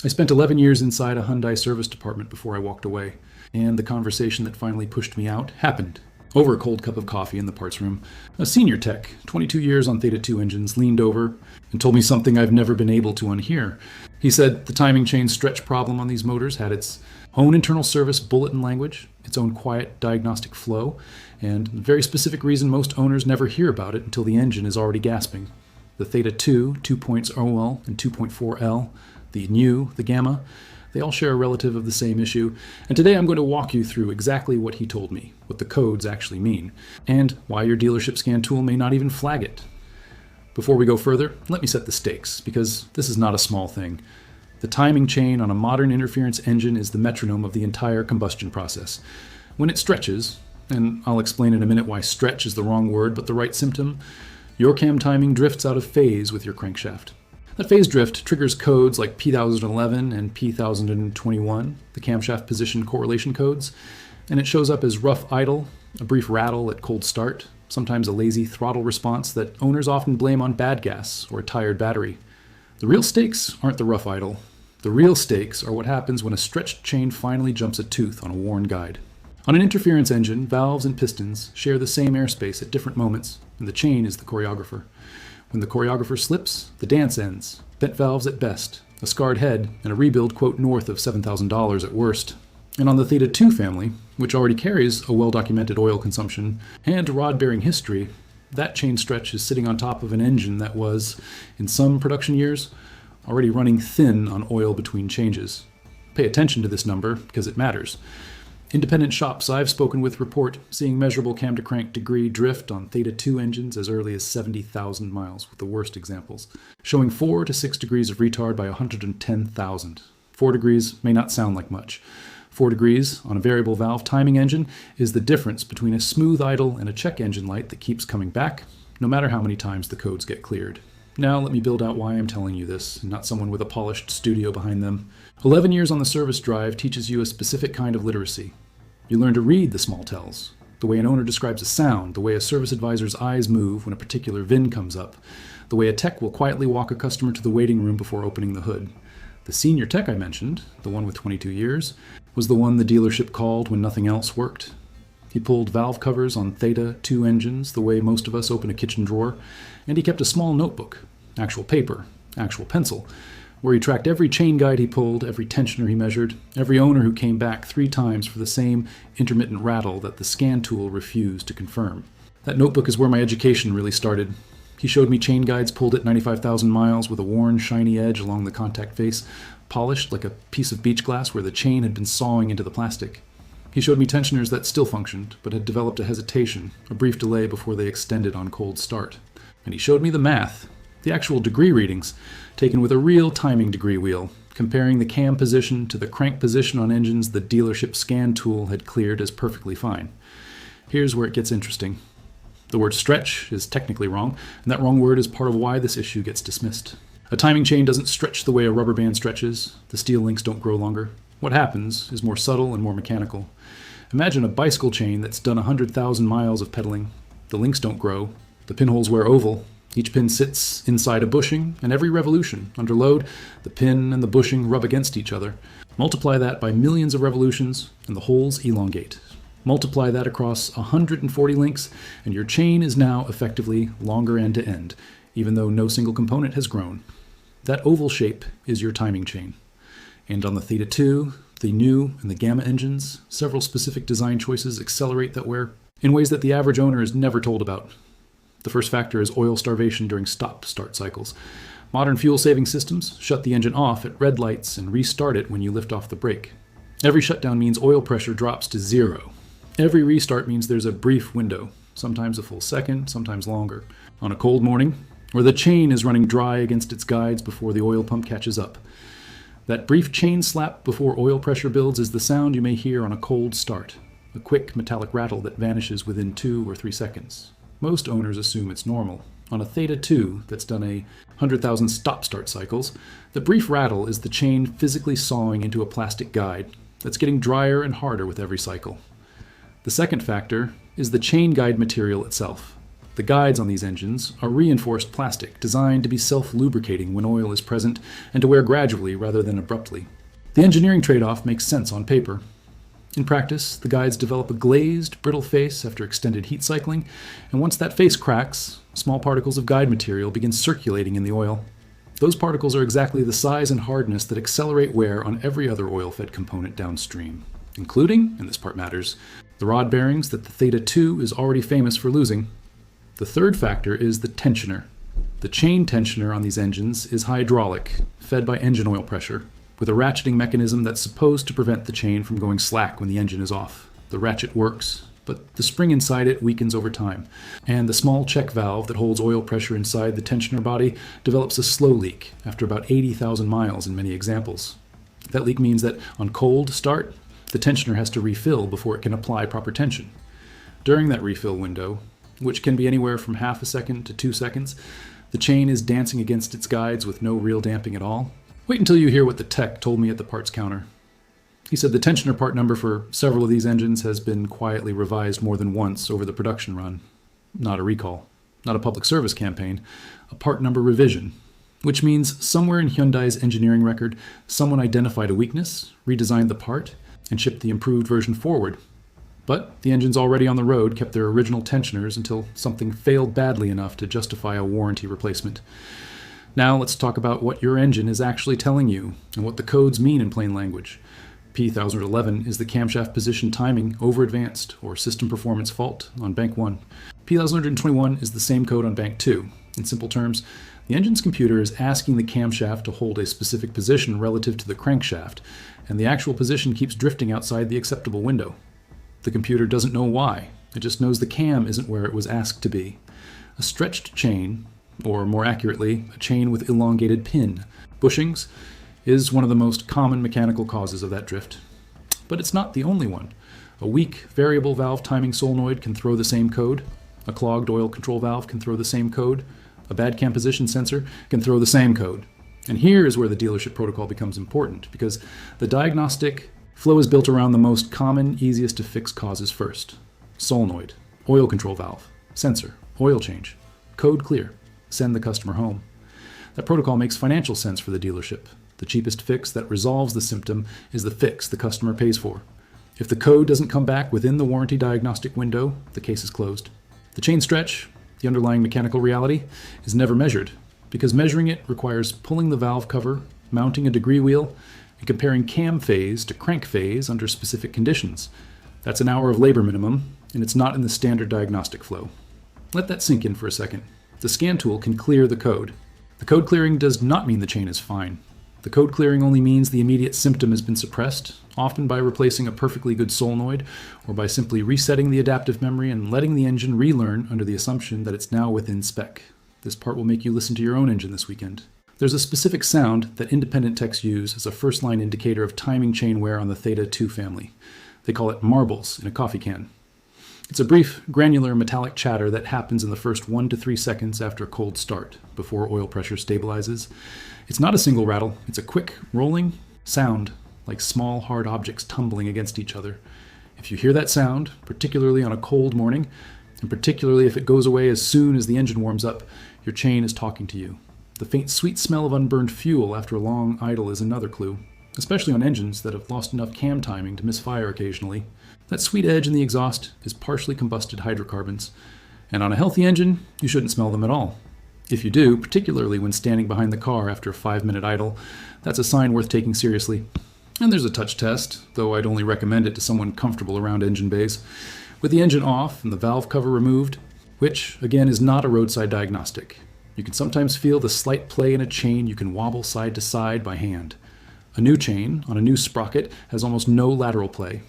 I spent 11 years inside a Hyundai service department before I walked away, and the conversation that finally pushed me out happened. Over a cold cup of coffee in the parts room, a senior tech, 22 years on Theta 2 engines, leaned over and told me something I've never been able to unhear. He said the timing chain stretch problem on these motors had its own internal service bulletin language, its own quiet diagnostic flow, and a very specific reason most owners never hear about it until the engine is already gasping. The Theta 2, 2.0L and 2.4L, the Nu, the Gamma, they all share a relative of the same issue, and today I'm going to walk you through exactly what he told me, what the codes actually mean, and why your dealership scan tool may not even flag it. Before we go further, let me set the stakes, because this is not a small thing. The timing chain on a modern interference engine is the metronome of the entire combustion process. When it stretches, and I'll explain in a minute why stretch is the wrong word but the right symptom, your cam timing drifts out of phase with your crankshaft. That phase drift triggers codes like P1011 and P1021, the camshaft position correlation codes, and it shows up as rough idle, a brief rattle at cold start, sometimes a lazy throttle response that owners often blame on bad gas or a tired battery. The real stakes aren't the rough idle. The real stakes are what happens when a stretched chain finally jumps a tooth on a worn guide. On an interference engine, valves and pistons share the same airspace at different moments, and the chain is the choreographer. When the choreographer slips, the dance ends. Bent valves at best, a scarred head, and a rebuild quote north of $7,000 at worst. And on the Theta 2 family, which already carries a well-documented oil consumption and a rod-bearing history, that chain stretch is sitting on top of an engine that was, in some production years, already running thin on oil between changes. Pay attention to this number because it matters. Independent shops I've spoken with report seeing measurable cam-to-crank degree drift on Theta 2 engines as early as 70,000 miles, with the worst examples, showing 4 to 6 degrees of retard by 110,000. 4 degrees may not sound like much. 4 degrees on a variable valve timing engine is the difference between a smooth idle and a check engine light that keeps coming back, no matter how many times the codes get cleared. Now let me build out why I'm telling you this, and not someone with a polished studio behind them. 11 years on the service drive teaches you a specific kind of literacy. You learn to read the small tells, the way an owner describes a sound, the way a service advisor's eyes move when a particular VIN comes up, the way a tech will quietly walk a customer to the waiting room before opening the hood. The senior tech I mentioned, the one with 22 years, was the one the dealership called when nothing else worked. He pulled valve covers on Theta 2 engines the way most of us open a kitchen drawer, and he kept a small notebook, actual paper, actual pencil, where he tracked every chain guide he pulled, every tensioner he measured, every owner who came back 3 times for the same intermittent rattle that the scan tool refused to confirm. That notebook is where my education really started. He showed me chain guides pulled at 95,000 miles with a worn, shiny edge along the contact face, polished like a piece of beach glass where the chain had been sawing into the plastic. He showed me tensioners that still functioned, but had developed a hesitation, a brief delay before they extended on cold start. And he showed me the math, the actual degree readings, taken with a real timing degree wheel, comparing the cam position to the crank position on engines the dealership scan tool had cleared as perfectly fine. Here's where it gets interesting. The word stretch is technically wrong, and that wrong word is part of why this issue gets dismissed. A timing chain doesn't stretch the way a rubber band stretches. The steel links don't grow longer. What happens is more subtle and more mechanical. Imagine a bicycle chain that's done 100,000 miles of pedaling. The links don't grow. The pinholes wear oval. Each pin sits inside a bushing, and every revolution, under load, the pin and the bushing rub against each other. Multiply that by millions of revolutions, and the holes elongate. Multiply that across 140 links, and your chain is now effectively longer end to end, even though no single component has grown. That oval shape is your timing chain. And on the Theta 2, the Nu, and the Gamma engines, several specific design choices accelerate that wear in ways that the average owner is never told about. The first factor is oil starvation during stop-start cycles. Modern fuel-saving systems shut the engine off at red lights and restart it when you lift off the brake. Every shutdown means oil pressure drops to 0. Every restart means there's a brief window, sometimes a full second, sometimes longer, on a cold morning, where the chain is running dry against its guides before the oil pump catches up. That brief chain slap before oil pressure builds is the sound you may hear on a cold start, a quick metallic rattle that vanishes within 2 or 3 seconds. Most owners assume it's normal. On a Theta 2 that's done 100,000 stop-start cycles, the brief rattle is the chain physically sawing into a plastic guide that's getting drier and harder with every cycle. The second factor is the chain guide material itself. The guides on these engines are reinforced plastic designed to be self-lubricating when oil is present and to wear gradually rather than abruptly. The engineering trade-off makes sense on paper. In practice, the guides develop a glazed, brittle face after extended heat cycling, and once that face cracks, small particles of guide material begin circulating in the oil. Those particles are exactly the size and hardness that accelerate wear on every other oil-fed component downstream, including, and this part matters, the rod bearings that the Theta II is already famous for losing. The third factor is the tensioner. The chain tensioner on these engines is hydraulic, fed by engine oil pressure, with a ratcheting mechanism that's supposed to prevent the chain from going slack when the engine is off. The ratchet works, but the spring inside it weakens over time, and the small check valve that holds oil pressure inside the tensioner body develops a slow leak after about 80,000 miles in many examples. That leak means that on cold start, the tensioner has to refill before it can apply proper tension. During that refill window, which can be anywhere from half a second to 2 seconds, the chain is dancing against its guides with no real damping at all. Wait until you hear what the tech told me at the parts counter. He said the tensioner part number for several of these engines has been quietly revised more than once over the production run. Not a recall, not a public service campaign, a part number revision, which means somewhere in Hyundai's engineering record, someone identified a weakness, redesigned the part, and shipped the improved version forward. But the engines already on the road kept their original tensioners until something failed badly enough to justify a warranty replacement. Now let's talk about what your engine is actually telling you and what the codes mean in plain language. P1011 is the camshaft position timing over advanced or system performance fault on bank 1. P1021 is the same code on bank 2. In simple terms, the engine's computer is asking the camshaft to hold a specific position relative to the crankshaft, and the actual position keeps drifting outside the acceptable window. The computer doesn't know why. It just knows the cam isn't where it was asked to be. A stretched chain, or more accurately, a chain with elongated pin, bushings, is one of the most common mechanical causes of that drift. But it's not the only one. A weak variable valve timing solenoid can throw the same code. A clogged oil control valve can throw the same code. A bad cam position sensor can throw the same code. And here is where the dealership protocol becomes important, because the diagnostic flow is built around the most common, easiest to fix causes first. Solenoid, oil control valve, sensor, oil change, code clear, send the customer home. That protocol makes financial sense for the dealership. The cheapest fix that resolves the symptom is the fix the customer pays for. If the code doesn't come back within the warranty diagnostic window, the case is closed. The chain stretch, the underlying mechanical reality, is never measured, because measuring it requires pulling the valve cover, mounting a degree wheel, and comparing cam phase to crank phase under specific conditions. That's an hour of labor minimum, and it's not in the standard diagnostic flow. Let that sink in for a second. The scan tool can clear the code. The code clearing does not mean the chain is fine. The code clearing only means the immediate symptom has been suppressed, often by replacing a perfectly good solenoid, or by simply resetting the adaptive memory and letting the engine relearn under the assumption that it's now within spec. This part will make you listen to your own engine this weekend. There's a specific sound that independent techs use as a first-line indicator of timing chain wear on the Theta II family. They call it marbles in a coffee can. It's a brief, granular metallic chatter that happens in the first 1 to 3 seconds after a cold start, before oil pressure stabilizes. It's not a single rattle, it's a quick, rolling sound, like small, hard objects tumbling against each other. If you hear that sound, particularly on a cold morning, and particularly if it goes away as soon as the engine warms up, your chain is talking to you. The faint, sweet smell of unburned fuel after a long idle is another clue, especially on engines that have lost enough cam timing to misfire occasionally. That sweet edge in the exhaust is partially combusted hydrocarbons, and on a healthy engine, you shouldn't smell them at all. If you do, particularly when standing behind the car after a 5-minute idle, that's a sign worth taking seriously. And there's a touch test, though I'd only recommend it to someone comfortable around engine bays. With the engine off and the valve cover removed, which, again, is not a roadside diagnostic, you can sometimes feel the slight play in a chain you can wobble side to side by hand. A new chain on a new sprocket has almost no lateral play.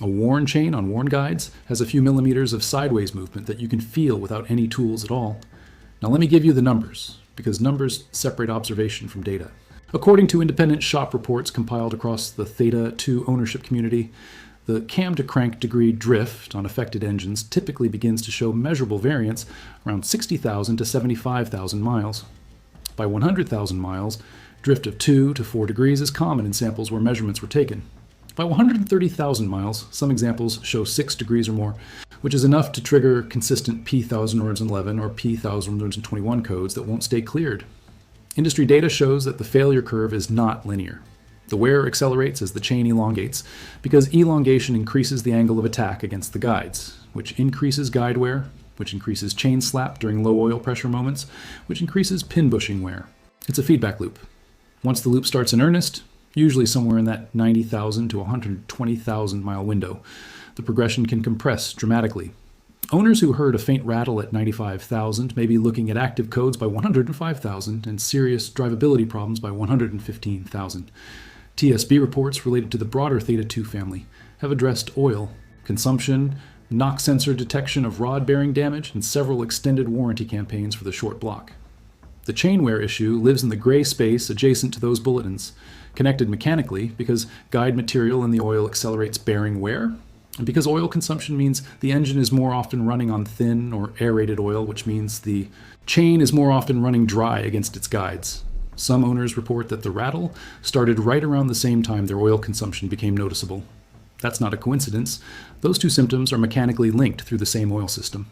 A worn chain on worn guides has a few millimeters of sideways movement that you can feel without any tools at all. Now let me give you the numbers, because numbers separate observation from data. According to independent shop reports compiled across the Theta II ownership community, the cam-to-crank degree drift on affected engines typically begins to show measurable variance around 60,000 to 75,000 miles. By 100,000 miles, drift of 2 to 4 degrees is common in samples where measurements were taken. By 130,000 miles, some examples show 6 degrees or more, which is enough to trigger consistent P1111 or P1121 codes that won't stay cleared. Industry data shows that the failure curve is not linear. The wear accelerates as the chain elongates because elongation increases the angle of attack against the guides, which increases guide wear, which increases chain slap during low oil pressure moments, which increases pin bushing wear. It's a feedback loop. Once the loop starts in earnest, usually somewhere in that 90,000 to 120,000 mile window, the progression can compress dramatically. Owners who heard a faint rattle at 95,000 may be looking at active codes by 105,000 and serious drivability problems by 115,000. TSB reports related to the broader Theta 2 family have addressed oil, consumption, knock sensor detection of rod bearing damage, and several extended warranty campaigns for the short block. The chain wear issue lives in the gray space adjacent to those bulletins, connected mechanically because guide material in the oil accelerates bearing wear, and because oil consumption means the engine is more often running on thin or aerated oil, which means the chain is more often running dry against its guides. Some owners report that the rattle started right around the same time their oil consumption became noticeable. That's not a coincidence. Those two symptoms are mechanically linked through the same oil system.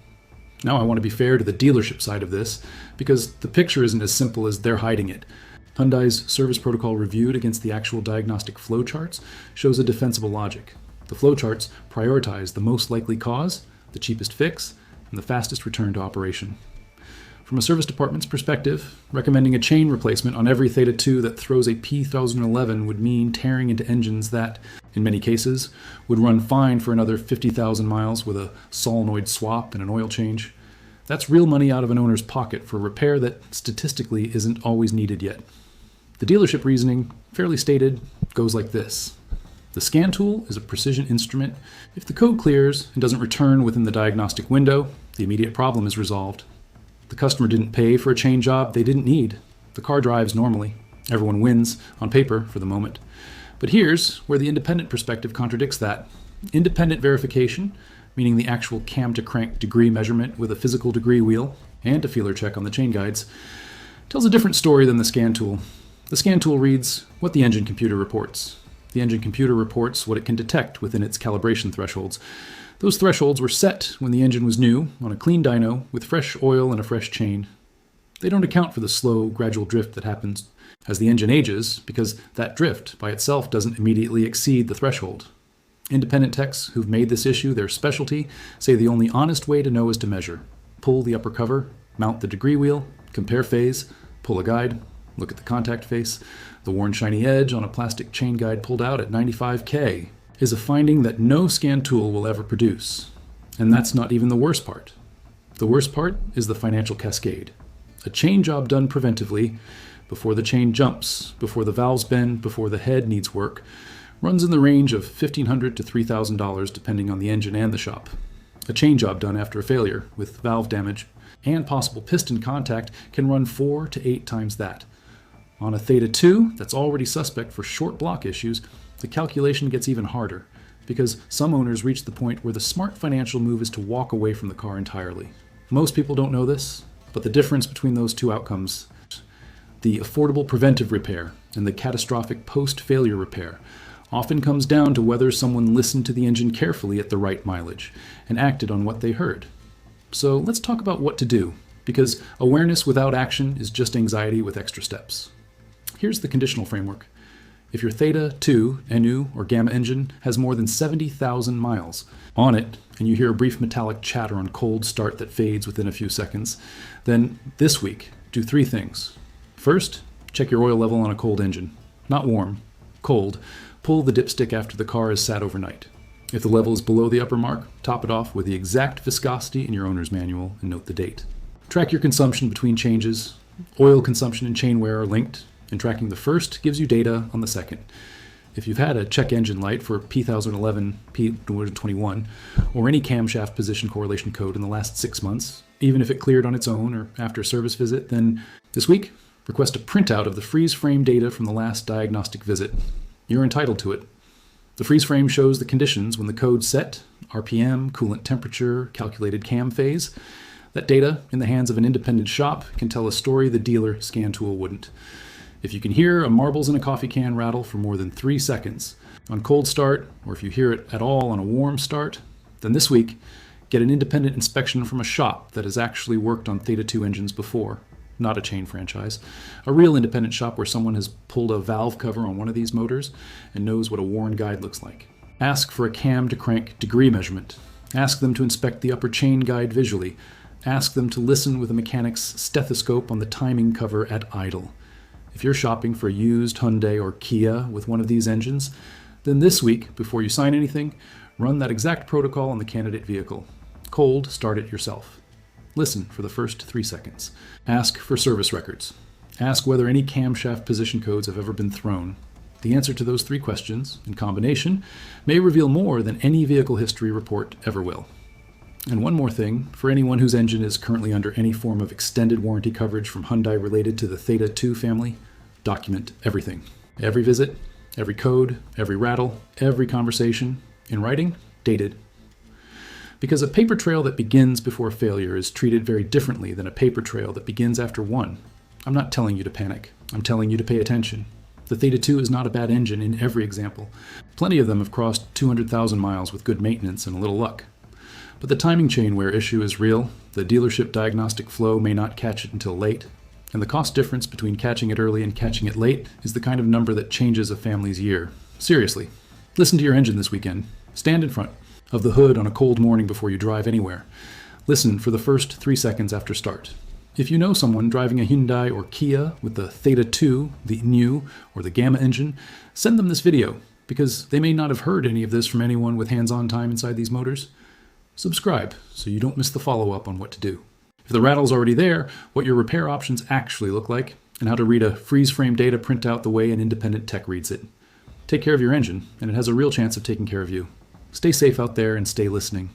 Now I want to be fair to the dealership side of this, because the picture isn't as simple as they're hiding it. Hyundai's service protocol reviewed against the actual diagnostic flowcharts shows a defensible logic. The flowcharts prioritize the most likely cause, the cheapest fix, and the fastest return to operation. From a service department's perspective, recommending a chain replacement on every Theta 2 that throws a P1011 would mean tearing into engines that, in many cases, would run fine for another 50,000 miles with a solenoid swap and an oil change. That's real money out of an owner's pocket for repair that statistically isn't always needed yet. The dealership reasoning, fairly stated, goes like this. The scan tool is a precision instrument. If the code clears and doesn't return within the diagnostic window, the immediate problem is resolved. The customer didn't pay for a chain job they didn't need. The car drives normally. Everyone wins, on paper, for the moment. But here's where the independent perspective contradicts that. Independent verification, meaning the actual cam-to-crank degree measurement with a physical degree wheel and a feeler check on the chain guides, tells a different story than the scan tool. The scan tool reads what the engine computer reports. The engine computer reports what it can detect within its calibration thresholds. Those thresholds were set when the engine was new, on a clean dyno, with fresh oil and a fresh chain. They don't account for the slow, gradual drift that happens as the engine ages, because that drift by itself doesn't immediately exceed the threshold. Independent techs who've made this issue their specialty say the only honest way to know is to measure. Pull the upper cover, mount the degree wheel, compare phase, pull a guide, look at the contact face. The worn shiny edge on a plastic chain guide pulled out at 95K is a finding that no scan tool will ever produce. And that's not even the worst part. The worst part is the financial cascade. A chain job done preventively, before the chain jumps, before the valves bend, before the head needs work, runs in the range of $1,500 to $3,000 depending on the engine and the shop. A chain job done after a failure, with valve damage and possible piston contact, can run 4 to 8 times that. On a Theta 2 that's already suspect for short block issues, the calculation gets even harder, because some owners reach the point where the smart financial move is to walk away from the car entirely. Most people don't know this, but the difference between those two outcomes, the affordable preventive repair and the catastrophic post-failure repair, often comes down to whether someone listened to the engine carefully at the right mileage and acted on what they heard. So let's talk about what to do, because awareness without action is just anxiety with extra steps. Here's the conditional framework. If your Theta 2, NU, or Gamma engine has more than 70,000 miles on it, and you hear a brief metallic chatter on cold start that fades within a few seconds, then this week, do 3 things. First, check your oil level on a cold engine. Not warm, cold. Pull the dipstick after the car has sat overnight. If the level is below the upper mark, top it off with the exact viscosity in your owner's manual and note the date. Track your consumption between changes. Oil consumption and chain wear are linked, and tracking the first gives you data on the second. If you've had a check engine light for P1011, P21, or any camshaft position correlation code in the last 6 months, even if it cleared on its own or after a service visit, then this week, request a printout of the freeze frame data from the last diagnostic visit. You're entitled to it. The freeze frame shows the conditions when the code set, RPM, coolant temperature, calculated cam phase. That data, in the hands of an independent shop, can tell a story the dealer scan tool wouldn't. If you can hear a marbles in a coffee can rattle for more than 3 seconds on cold start, or if you hear it at all on a warm start, then this week, Get an independent inspection from a shop that has actually worked on Theta 2 engines before, not a chain franchise. A real independent shop where someone has pulled a valve cover on one of these motors and knows what a worn guide looks like. Ask for a cam to crank degree measurement. Ask them to inspect the upper chain guide visually. Ask them to listen with a mechanic's stethoscope on the timing cover at idle. If you're shopping for a used Hyundai or Kia with one of these engines, then this week, before you sign anything, run that exact protocol on the candidate vehicle. Cold start it yourself. Listen for the first 3 seconds. Ask for service records. Ask whether any camshaft position codes have ever been thrown. The answer to those 3 questions, in combination, may reveal more than any vehicle history report ever will. And one more thing, for anyone whose engine is currently under any form of extended warranty coverage from Hyundai related to the Theta 2 family, document everything. Every visit, every code, every rattle, every conversation, in writing, dated. Because a paper trail that begins before failure is treated very differently than a paper trail that begins after one. I'm not telling you to panic. I'm telling you to pay attention. The Theta 2 is not a bad engine in every example. Plenty of them have crossed 200,000 miles with good maintenance and a little luck. But the timing chain wear issue is real, the dealership diagnostic flow may not catch it until late, and the cost difference between catching it early and catching it late is the kind of number that changes a family's year. Seriously, listen to your engine this weekend. Stand in front of the hood on a cold morning before you drive anywhere. Listen for the first 3 seconds after start. If you know someone driving a Hyundai or Kia with the Theta 2, the new, or the Gamma engine, send them this video, because they may not have heard any of this from anyone with hands-on time inside these motors. Subscribe so you don't miss the follow-up on what to do. If the rattle's already there, what your repair options actually look like, and how to read a freeze-frame data printout the way an independent tech reads it. Take care of your engine, and it has a real chance of taking care of you. Stay safe out there and stay listening.